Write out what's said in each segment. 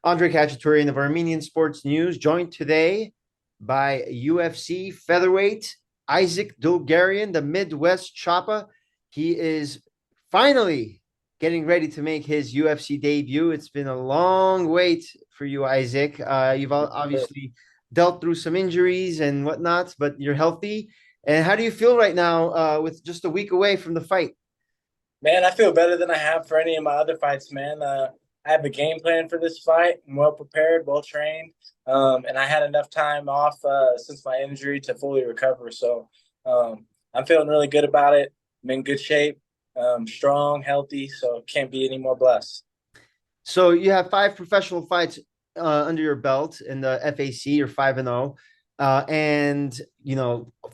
Khatchaturian of Armenian Sports News, joined today by UFC featherweight Isaac Dulgarian, the Midwest Choppa. He is finally getting ready to make his UFC debut. It's been a long wait for you, Isaac. You've obviously dealt through some injuries and whatnot, but you're healthy. And how do you feel right now with just a week away from the fight? Man, I feel better than I have for any of my other fights, man. I have a game plan for this fight. I'm well prepared, well trained, and I had enough time off since my injury to fully recover. So I'm feeling really good about it. I'm in good shape, strong, healthy, so can't be any more blessed. So you have five professional fights under your belt in the FAC. You're 5-0, and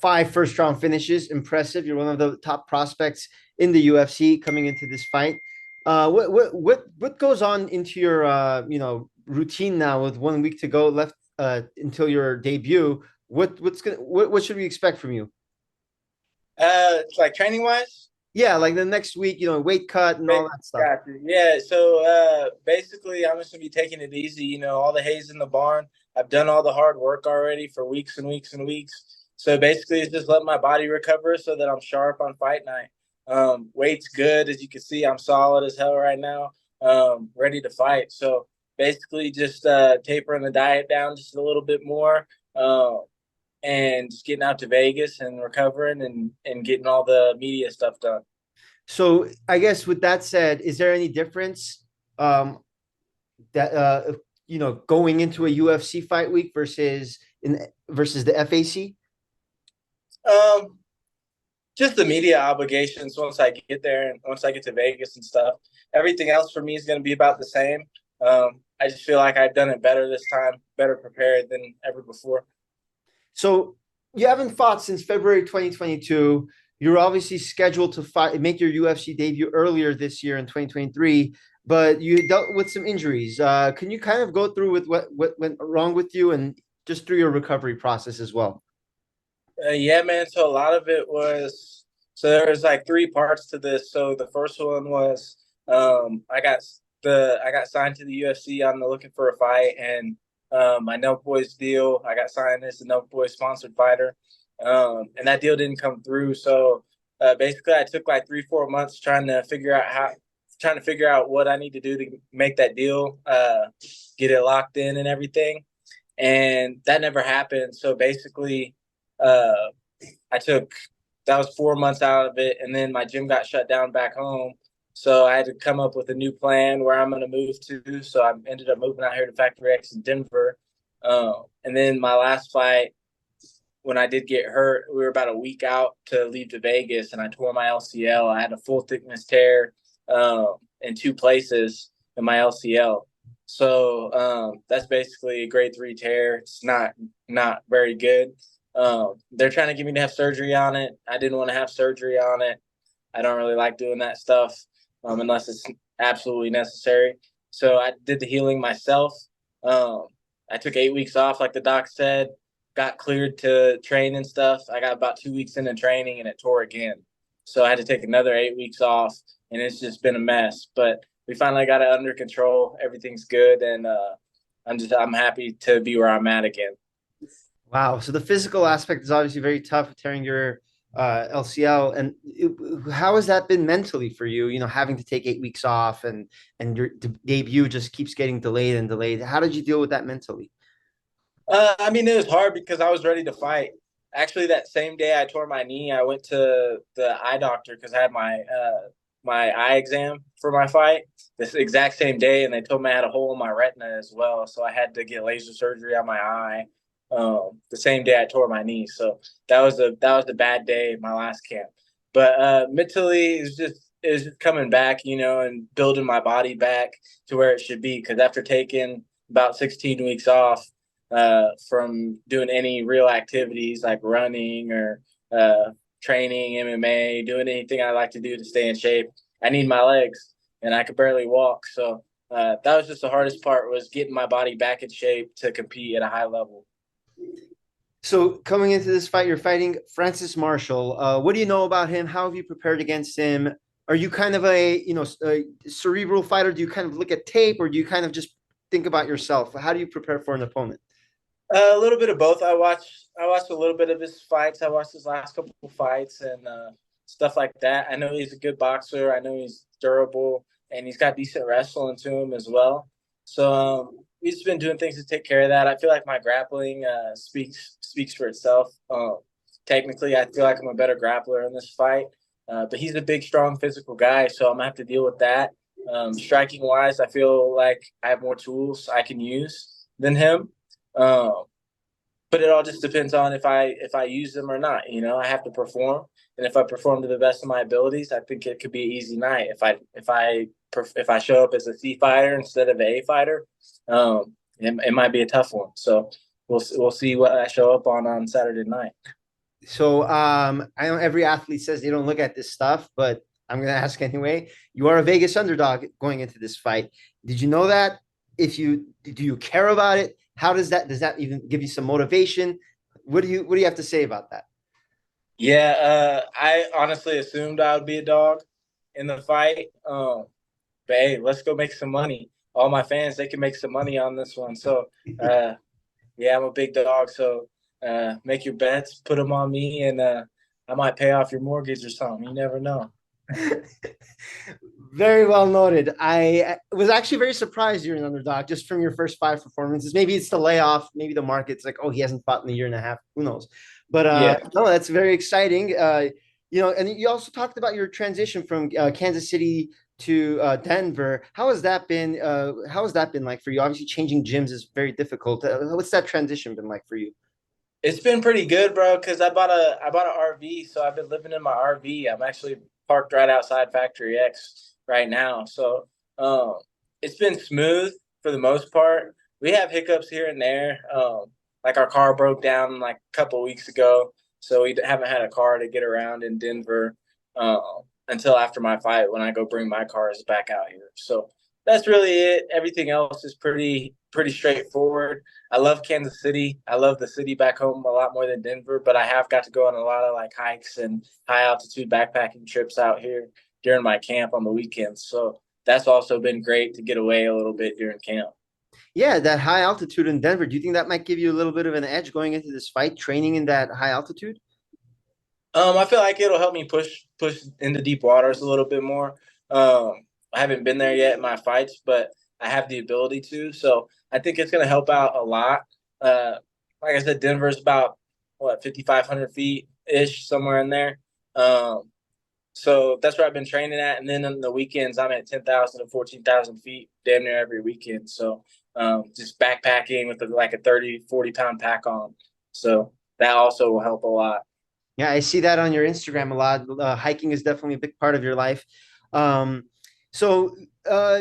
five first round finishes. Impressive. You're one of the top prospects in the UFC coming into this fight. What goes on into your routine now with 1 week to go left until your debut? What should we expect from you? Like training wise. Yeah, like the next week, weight cut and all that stuff. Gotcha. Yeah. So basically, I'm just gonna be taking it easy. All the hay's in the barn. I've done all the hard work already for weeks and weeks and weeks. So basically, it's just let my body recover so that I'm sharp on fight night. Weight's good, as you can see. I'm solid as hell right now. Ready to fight. So basically, just tapering the diet down just a little bit more. And just getting out to Vegas and recovering and getting all the media stuff done. So I guess with that said, is there any difference that going into a UFC fight week versus the FAC? Um, just the media obligations once I get there and once I get to Vegas and stuff. Everything else for me is going to be about the same. I just feel like I've done it better this time, better prepared than ever before. So you haven't fought since February 2022. You're obviously scheduled to make your UFC debut earlier this year in 2023, but you dealt with some injuries. Can you kind of go through with what went wrong with you and just through your recovery process as well? Yeah, man. So a lot of it was there's like three parts to this. So the first one was I got signed to the UFC. I'm looking for a fight, and my Nelk Boys deal. I got signed as a Nelk Boys sponsored fighter, and that deal didn't come through. So basically, I took like 3 4 months trying to figure out what I need to do to make that deal, get it locked in and everything, and that never happened. So basically, uh, I took that was 4 months out of it, and then my gym got shut down back home. So I had to come up with a new plan where I'm going to move to. So I ended up moving out here to Factory X in Denver. And then my last fight, when I did get hurt, we were about a week out to leave to Vegas, and I tore my LCL. I had a full thickness tear in two places in my LCL. So that's basically a grade 3 tear. It's not very good. They're trying to get me to have surgery on it. I didn't want to have surgery on it. I don't really like doing that stuff unless it's absolutely necessary. So I did the healing myself. Um, I took 8 weeks off, like the doc said, got cleared to train and stuff. I got about 2 weeks into training and it tore again. So I had to take another 8 weeks off, and it's just been a mess. But we finally got it under control. Everything's good, and I'm happy to be where I'm at again. Wow. So the physical aspect is obviously very tough, tearing your LCL. And how has that been mentally for you? Having to take 8 weeks off and your debut just keeps getting delayed and delayed. How did you deal with that mentally? I mean, it was hard because I was ready to fight. Actually, that same day I tore my knee, I went to the eye doctor because I had my eye exam for my fight this exact same day, and they told me I had a hole in my retina as well, so I had to get laser surgery on my eye the same day I tore my knee. So that was a bad day, my last camp. But mentally, it's just coming back, and building my body back to where it should be. Because after taking about 16 weeks off from doing any real activities like running or training, MMA, doing anything I like to do to stay in shape, I need my legs, and I could barely walk. So that was just the hardest part, was getting my body back in shape to compete at a high level. So coming into this fight, you're fighting Francis Marshall. What do you know about him? How have you prepared against him? Are you kind of a cerebral fighter? Do you kind of look at tape, or do you kind of just think about yourself? How do you prepare for an opponent? A little bit of both. I watched a little bit of his fights. I watched his last couple of fights and stuff like that. I know he's a good boxer. I know he's durable and he's got decent wrestling to him as well. So we've just been doing things to take care of that. I feel like my grappling speaks for itself. Technically, I feel like I'm a better grappler in this fight, but he's a big, strong, physical guy, so I'm gonna have to deal with that. Striking wise, I feel like I have more tools I can use than him. Um, but it all just depends on if I use them or not. You know, I have to perform, and if I perform to the best of my abilities, I think it could be an easy night. If I show up as a C fighter instead of an A fighter, it might be a tough one. So we'll see what I show up on Saturday night. So I know every athlete says they don't look at this stuff, but I'm going to ask anyway. You are a Vegas underdog going into this fight. Did you know that? If you do, you care about it? How does that even give you some motivation? What do you have to say about that? Yeah, I honestly assumed I would be a dog in the fight. But hey, let's go make some money. All my fans, they can make some money on this one. So, uh, yeah, I'm a big dog. So, make your bets, put them on me, and I might pay off your mortgage or something. You never know. Very well noted. I was actually very surprised you're an underdog just from your first five performances. Maybe it's the layoff. Maybe the market's like, oh, he hasn't fought in a year and a half. Who knows? But Yeah. no, that's very exciting. And you also talked about your transition from Kansas City to Denver. How has that been? How has that been like for you? Obviously, changing gyms is very difficult. What's that transition been like for you? It's been pretty good, bro, because I bought an RV, so I've been living in my RV. I'm actually parked right outside Factory X right now. So um it's been smooth for the most part. We have hiccups here and there. Like our car broke down like a couple weeks ago, so we haven't had a car to get around in Denver until after my fight when I go bring my cars back out here. So that's really it. Everything else is pretty straightforward. I love Kansas City. I love the city back home a lot more than Denver, but I have got to go on a lot of like hikes and high altitude backpacking trips out here during my camp on the weekends. So that's also been great to get away a little bit during camp. Yeah, that high altitude in Denver. Do you think that might give you a little bit of an edge going into this fight, training in that high altitude? I feel like it'll help me push into deep waters a little bit more. I haven't been there yet in my fights, but I have the ability to. So I think it's going to help out a lot. Uh, like I said, Denver's about what 5,500 feet ish, somewhere in there. Um, so that's where I've been training at. And then on the weekends, I'm at 10,000 to 14,000 feet damn near every weekend. So just backpacking with like a 30, 40 pound pack on. So that also will help a lot. Yeah, I see that on your Instagram a lot. Hiking is definitely a big part of your life. Um, so, uh,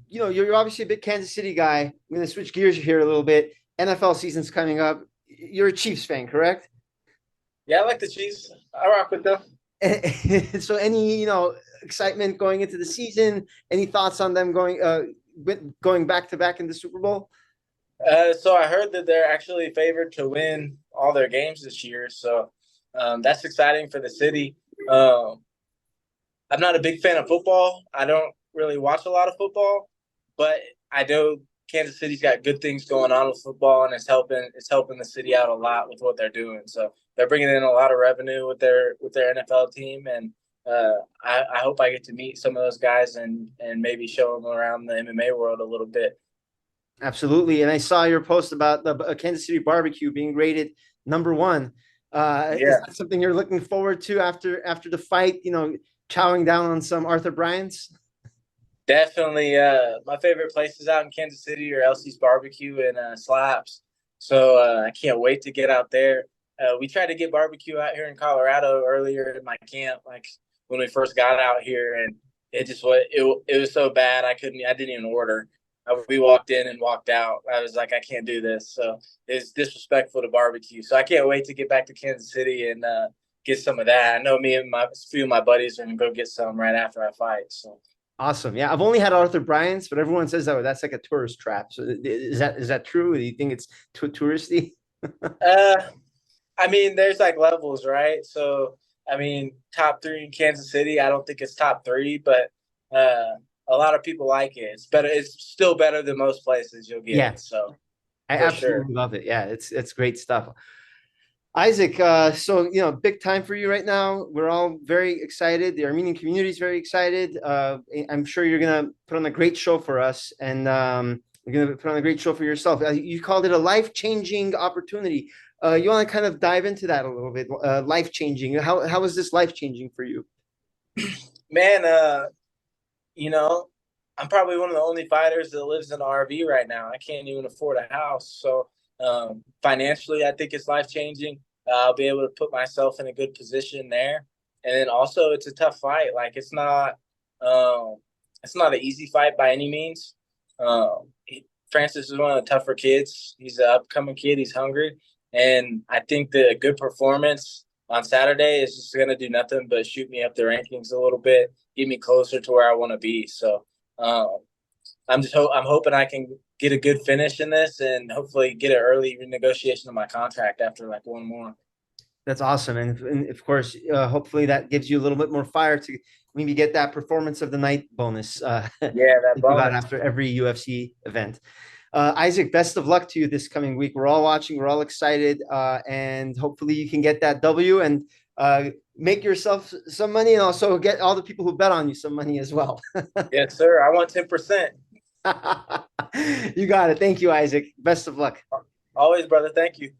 you're obviously a big Kansas City guy. I'm going to switch gears here a little bit. NFL season's coming up. You're a Chiefs fan, correct? Yeah, I like the Chiefs. I rock with them. So, any excitement going into the season? Any thoughts on them going back to back in the Super Bowl? So I heard that they're actually favored to win all their games this year. So that's exciting for the city. Um, I'm not a big fan of football. I don't really watch a lot of football, but I know Kansas City's got good things going on with football, and it's helping the city out a lot with what they're doing. So they're bringing in a lot of revenue with their NFL team, and I hope I get to meet some of those guys and maybe show them around the MMA world a little bit. Absolutely. And I saw your post about the Kansas City barbecue being rated number one. Is Yeah. that something you're looking forward to after the fight? Chowing down on some Arthur Bryant's. Definitely. My favorite places out in Kansas City are Elsie's Barbecue and Slaps. So I can't wait to get out there. We tried to get barbecue out here in Colorado earlier in my camp, like when we first got out here, and it was so bad I didn't even order. We walked in and walked out. I was like, I can't do this. So it's disrespectful to barbecue. So I can't wait to get back to Kansas City and get some of that. I know me and my few of my buddies are gonna go get some right after I fight. So. Awesome. Yeah, I've only had Arthur Bryant's, but everyone says that that's like a tourist trap. So is that true? Do you think it's too touristy? Uh, I mean, there's like levels, right? So, I mean, top three in Kansas City. I don't think it's top three, but uh, a lot of people like it. It's better. It's still better than most places you'll get Yeah, it. So I for sure. absolutely love it. Yeah, it's great stuff. Isaac, so big time for you right now. We're all very excited. The Armenian community is very excited. I'm sure you're gonna put on a great show for us, and you're gonna put on a great show for yourself. You called it a life-changing opportunity. You want to kind of dive into that a little bit? Life-changing. How is this life-changing for you? Man, you know, I'm probably one of the only fighters that lives in an RV right now. I can't even afford a house. So financially, I think it's life changing. I'll be able to put myself in a good position there. And then also, it's a tough fight. Like um, it's not an easy fight by any means. Francis is one of the tougher kids. He's an upcoming kid. He's hungry, and I think that a good performance on Saturday is just going to do nothing but shoot me up the rankings a little bit, get me closer to where I want to be. So I'm hoping I can get a good finish in this and hopefully get an early renegotiation of my contract after like one more. That's awesome, and of course, hopefully that gives you a little bit more fire to maybe get that performance of the night bonus. Yeah, that Think about bonus. after every UFC event. Isaac, best of luck to you this coming week. We're all watching, we're all excited, and hopefully you can get that W and make yourself some money, and also get all the people who bet on you some money as well. Yes, sir. I want 10%. You got it. Thank you, Isaac. Best of luck. Always, brother. Thank you.